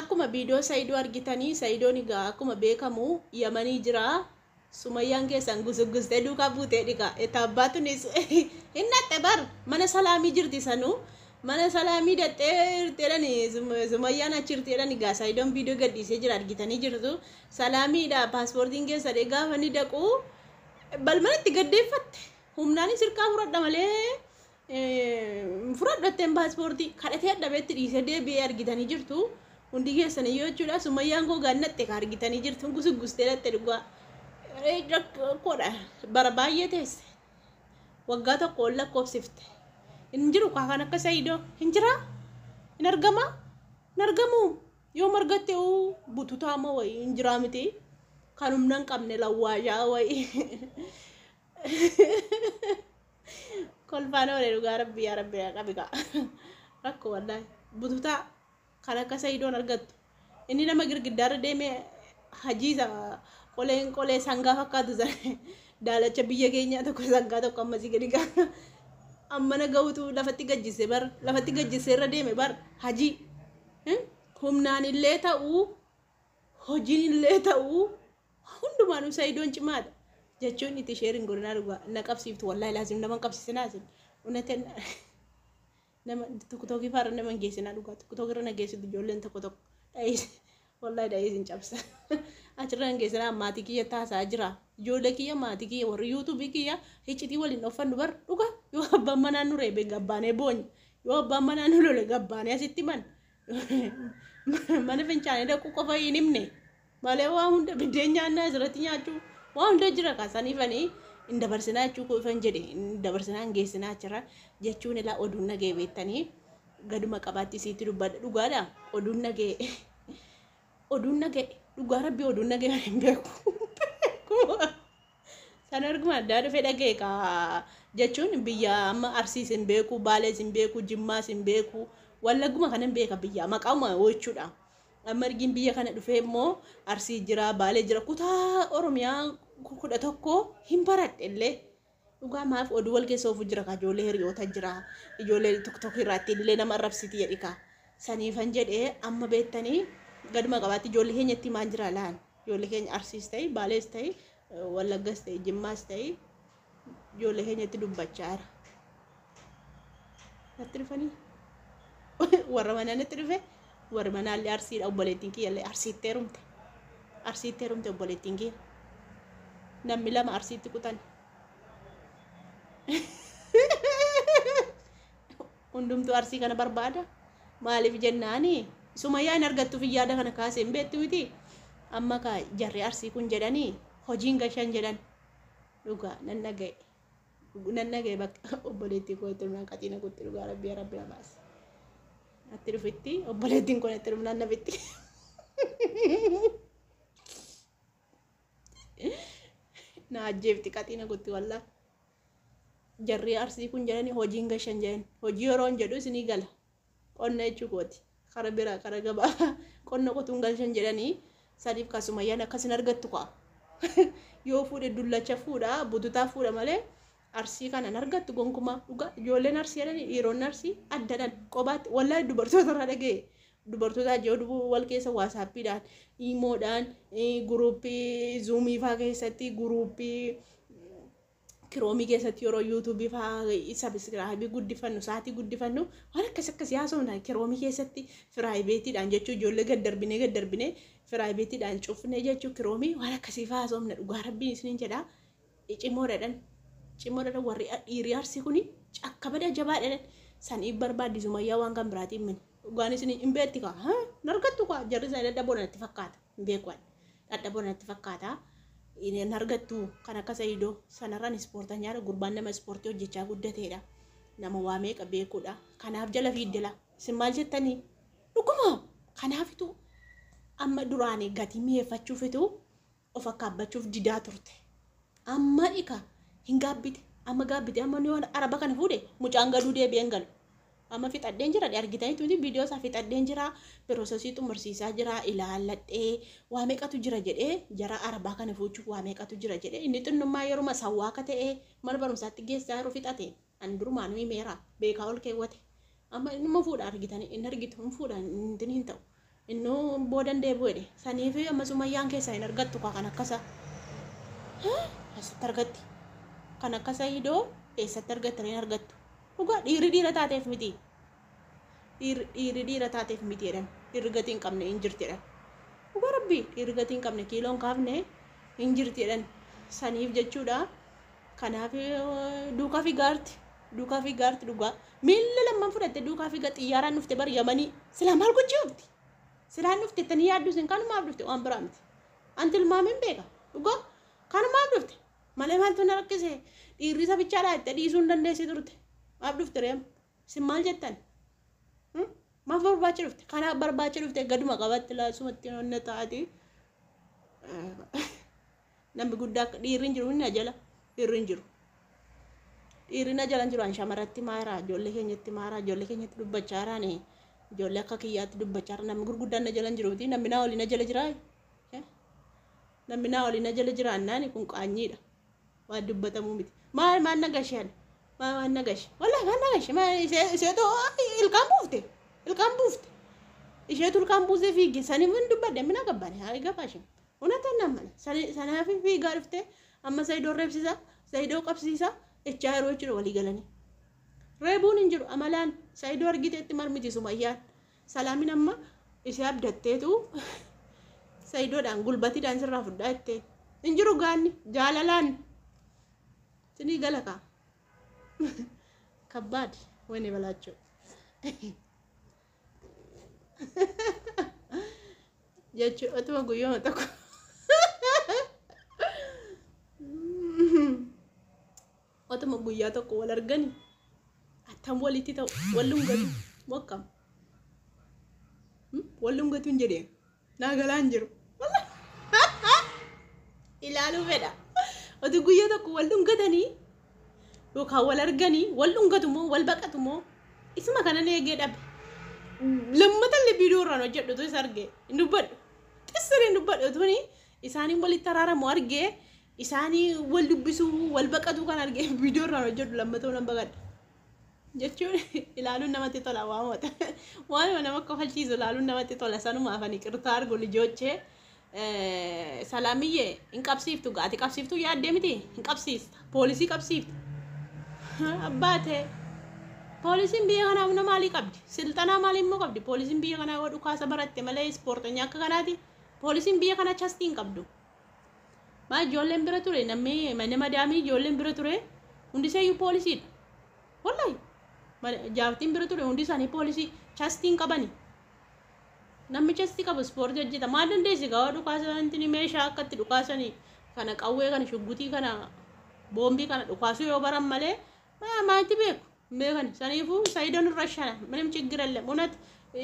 akkuma viidiyoo Saayidoo argitanii Saayidoon egaa akkuma beekamu Yamanii jira. Sumayyaan keessan gusugustee duukaa buutee dhiqa. Etabbaatunis hinnatte bar mana salaamii jirti sanuu. Mana salaamii dattee irteedhani Sumayyaan achirteedhani egaa Saayidoon viidiyoo gadhiisee jira argitanii jirtu. Salaamiidha paaspoortiin keessa gaafa ni dhaqu balmanatti gaddeeffatte. Humnaanis hirkaa fudhadha malee fudhadhatteen paaspoortii kadhatee dhabeetti dhiisee deebi'ee argitanii jirtu. Hundi keessanii yoo jechuudha Sumayyaan koo gannatte ka argitanii jirtu gusugustee dhatte dhugaa. Kodha bara baay'ee teesse waggaa tokko ol lakkoofsifte hin jiru kan akka Saayidoo hin jira hin argamu yoo margatte bututaa moo wayi hin jira miti kan humna hin qabne lawwaashaa wayi kolfaan oole dhugaa rabbi yaa rabbi qabiqa rakko wallahi bututaa kan akka Saayidoon argattu inni nama girgiddaarra deemee hajiisa qolee sangaa fakkaatu sana daalacha biyya keenyaa tokko sangaa tokko ammasii gadi gaa ammana ga'utu lafatti gajjise bar lafatti gajjise irra deeme bar hajii humnaan illee ta'uu hojiin illee ta'uu hundumaanuu Saayidoon cimaadha jechuun itti sheerin godinaa dhugaa na qabsiiftu wallahi laasim nama qabsiisinaa sin unateen nama tokko faara nama geessinaa dhugaa tokko irra na geessitu ijoolleen tokko dhaayise wallahi dhaayise cabsa achirraan geessinaa maatii kiyya taasaa jira ijoollee kiyya maatii kiyya warri yuutuubii kiyya hiccitii waliin uffannu bar dhuga yoo abbaan manaa nu reebe gabbaanee boonye yoo abbaan manaa nu lole gabbaanee asitti mana fincaanii dhaquu qofa hin himne malee waa hunda biddeen nyaannaa asirratti nyaachuu waa hunda jira kaasaniifanii hin dabarsinaa jechuu koo ifan jedhe hin dabarsinaa hin geessinaa jira jechuun ilaa oduun nagee beektanii gaduma qabaatti isiitti dubbadha dhugaadha oduun nagee dhugaa rabbi oduun nagee hin beeku sana arguma addaa dhufe dhagee ka jechuun biyya amma Arsiis hin beeku Baalees hin beeku Jimmaas hin beeku Wallagguma kanan beeka biyya maqauma jechuudha amma argin biyya kana dhufe immoo Arsii jira Baalee jira kutaa Oromiyaa 11 hin baradhe illee dhugaa maaf oduu wal keessa ofu jira ka ijoollee hiriyoota jira ijoollee TikTok irratti illee nama arrabsiti jedhika saniifan jedhee amma beektanii gaduma qabaatti ijoollee keenyatti maan jira laan ijoollee keenya Arsiis ta'e Baalees ta'e Wallaggas ta'e Jimmaas ta'e ijoollee keenyatti dubbachaa jira natti dhufanii warra manaa natti dhufe warra manaallee Arsiidha obboleettiin kiyyallee Arsiitti heerumte obboleettiin kiyya namni lama Arsiitti kutan hundumtuu Arsii kana barbaada maaliif jennaani Sumayyaan argattuuf yaada kana kaasee hin beektu miti amma ka jarri Arsii kun jedhanii hojiin gashan jedhan dhugaa nan dhaga'e bakka obboleettii koo itti dhumnaan qaxiina kutti dhugaa rabbi baase atti dhufitti obboleettiin kun itti dhumnaan nafitti na ajjeefti qaxiina kutti wallaa jarri Arsii kun jedhanii hojiin gashan jedhan hojii yeroon jedhu isinii gala qonna jechuu kooti kara biraa kara gabaa qonna qotuun gashan jedhanii sadiif ka Sumayyaan akkasin argattu kwa yoo fuudhe dullacha fuudha bututaa fuudha malee Arsii kanan argattu gonkumaa dhugaa ijoolleen Arsii jedhanii dhiironni Arsii addadhan qobaatti wallahi dubartoota irraa dhaga'e dubartoota ajjeedu wal keessa waasaappiidhaan imoodhaan guruuppii zuumii faa keessatti guruuppii kiroomii keessatti yeroo yuutuubii faa sabiskiraabii guddifannu sa'aatii guddifannu waan akkas yaasofna kiroomii keessatti firaayibeetiidhaan jechuu ijoollee gaddarbinee firaayibeetiidhaan cufnee jechuu kiroomii waan akkasii faa yaasofna dhugaa rabbiin isiniin jedhaa cimoodhaan warri dhiirii Arsii kuni akka bada jabaadhaan sanii barbaaddi Sumayyaa waan kan biraatiin mini dhugaan isiniin hin beekti kaa nargattu kaa jarri isaa dadhaboon natti fakkaata hin beekuwan dadhaboon natti fakkaata. Ini argattu kan akka Saayidoo sanarraan ispoortaan nyaara gurbaan nama ispoortii hojjechaa guddateedha nama waa meeqa beekuudha kanaaf jala fiiddela isin maal jettanii dhuguma kanaafitu amma duraanii gatii mi'eeffachuufitu of akkaabbachuuf didaa turte amma dhika hin gaabbite amma yoo araba kana fuudhe mucaan gaduu deebi'een galu amma fixadheen jira argitanii tuuti viidiyoo isaa fixadheen jira piroosesii xumursiisaa jira ilaalladhee waa meeqatu jira jedhee jara arabaa kana fuuchuuf waa meeqatu jira jedhee inni xinnummaa yeroo sawwaa akka ta'e mana barumsaatti geessaa yeroo fixate an durumaan himeera beekaa ol keewwate amma inni fuudha argitanii inni argitu hin fuudhaan hin ta'u innoo boodan deebi'e saniif amma sumayyaan keessa hin argattu kan akkasa asitti argatti kan akkasa hidoo eessatti argattanii argattu dhugaa dhiira taateef miti dhiira taateef miti jedhan dhiirri gatii hin qabne hin jirti jedhan dhugaa rabbii dhiirri gatii hin qabne kiiloon kaafne hin jirti jedhan saniif jechuudha kanaaf duukaa fi gaarti dhugaa miilla lamman fudhatte duukaa fi xiyyaaraan dhufte bar yamanii silaa maal gochii hofti silaan dhufte tanii yaaddu sin kanumaaf dhufte waan biraa miti anti ilmaamin beeka dhugaa kanumaaf dhufte malee maaltu na rakkise dhiirri sabichaadhaa itti dhiisuu hin dandeessi turte maaf dhufte reem sin maal jettan maaf barbaacha dhufte kanaaf barbaacha dhufte gaduma qabatti laasumatti onna taati namni guddaa dhiirri hin jiru inni ajala dhiirri hin jiru dhiirri na jalan jiru an shamarratti maaraa ijoollee keenyatti dubbachaa jiraane ijoollee akka kiyyaatti dubbachaa jira namni gurguddaan na jalan jiru miti namni naa olii na jala jiraa namni naa olii na jala jiraannaan kun qaanyiidha waan dubbatamuu miti maal nagashe maal nagashe wallahi maal nagashe isheetu ilkaan buufte isheetu ilkaan buusee fiigge saniif hin dubbadde mina gabbane haa gabaashin unatan namana sanaaf fiigaa dhufte amma Saayidoo reebsisa Saayidoo qabsiisa echaa yeroo jiru walii galanii reebuun hin jiru amalaan Saayidoo argiteetti marmiti Sumayyaan salaamin amma ishee abdatteetu Saayidoodhaan gulbatiidhaan sirraa fudhaa jettee hin jiru gaanni jaalalaan sinii galaka kabbaad wani balaachoo jechuun otuma guyyooma tokko otuma guyyaa tokko wal argani attam walitti ta'u wallungatu mokkam wallungatu hin jedheen naagalaan jiru ilaaluu fedha otu guyyaa tokko wallungatanii yookaan wal arganii wallungatu moo wal baqatu moo isuma kana eegee dhabe lammatallee viidiyoo irraan hojjedhutu isa argee hin dubbadhu xissiree hin dubbadhu otuni isaanii walitti araaramu argee isaanii wal dubbisu wal baqatu kan argee viidiyoo irraan hojjedhu lammatoo nan baqadha jechuun ilaaluun namatti tola waan nama kofalchiisu ilaaluun namatti tola sanuma afanii qirtaa argu lijochee salaamiyyee hin qabsiiftu gaati qabsiiftu yaaddee miti hin qabsiista poolisii qabsiiftu abbaate poolisiin biyya kanaa humna maalii qabdi silxanaa maalii immoo qabdi poolisiin biyya kanaa yoo dhukaasa baratte malee ispoortanya akka kanaati poolisiin biyya kanaa chastiin qabdu maa ijoolleen bira ture namni mana madaamii ijoolleen bira ture hundiseeyyuu poolisiidha wallahi jaartiin bira ture hundi isaanii poolisii chastiin qabani namni chastii qabu ispoortii hojjeta maal dandeessi gaawa dhukaasanii meeshaa akkatti dhukaasanii kana qawwee kana shuggutii kana boombii kana dhukaasuu yoo baran malee maalitti beeku beekan saniifuu Saayidoon irra shana ምንም ችግር የለም እውነት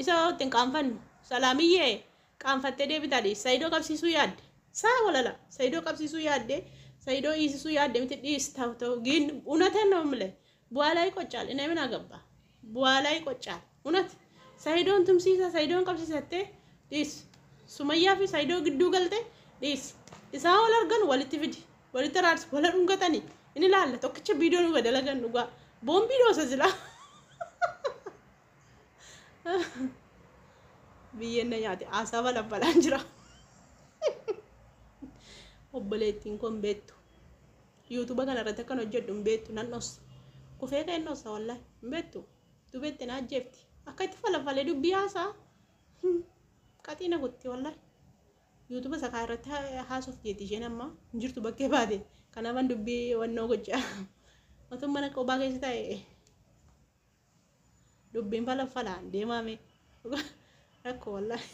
ኢሳውትን ቃንፈን ሰላምዬ ቃንፈቴ ደብታዲ Saayidoo qabsiisuu yaadde saa walala Saayidoo qabsiisuu yaadde Saayidoo iisisuu yaadde miti dhiistaው ግን እውነቴን ነው የምልህ በኋላ ይቆጫል እኔ ምን አገባ በኋላ ይቆጫል እውነት Saayidoon tumsiisa Saayidoon qabsiisatte dhiis Sumayyaa fi Saayidoo gidduu galte dhiis isaa wal argan walitti fidi walitti raadsi wala dhungatanii inni laalla tokkicha viidiyoo nu dalagan dhugaa boombii doosa jira biyyeen na nyaate aasaa balabbalaan jira obboleettiin kun beektu yuutuuba kana irratti akkan hojjedhu hin beektu nan dhossa kufee ka'e hin dhossa wallahi hin beektu dubeette na ajjeefti akka itti falafalee dubbii haasaa qaxiina kutti wallahi yuutuuba sakaa irratti haasuuf jeeti isheen amma hin jirtu bakkee baate kanaafan dubbii wannoo gochaa otoo mana qophaa keessa ta'e dubbiin falafalaan deemame rakkoo wallahi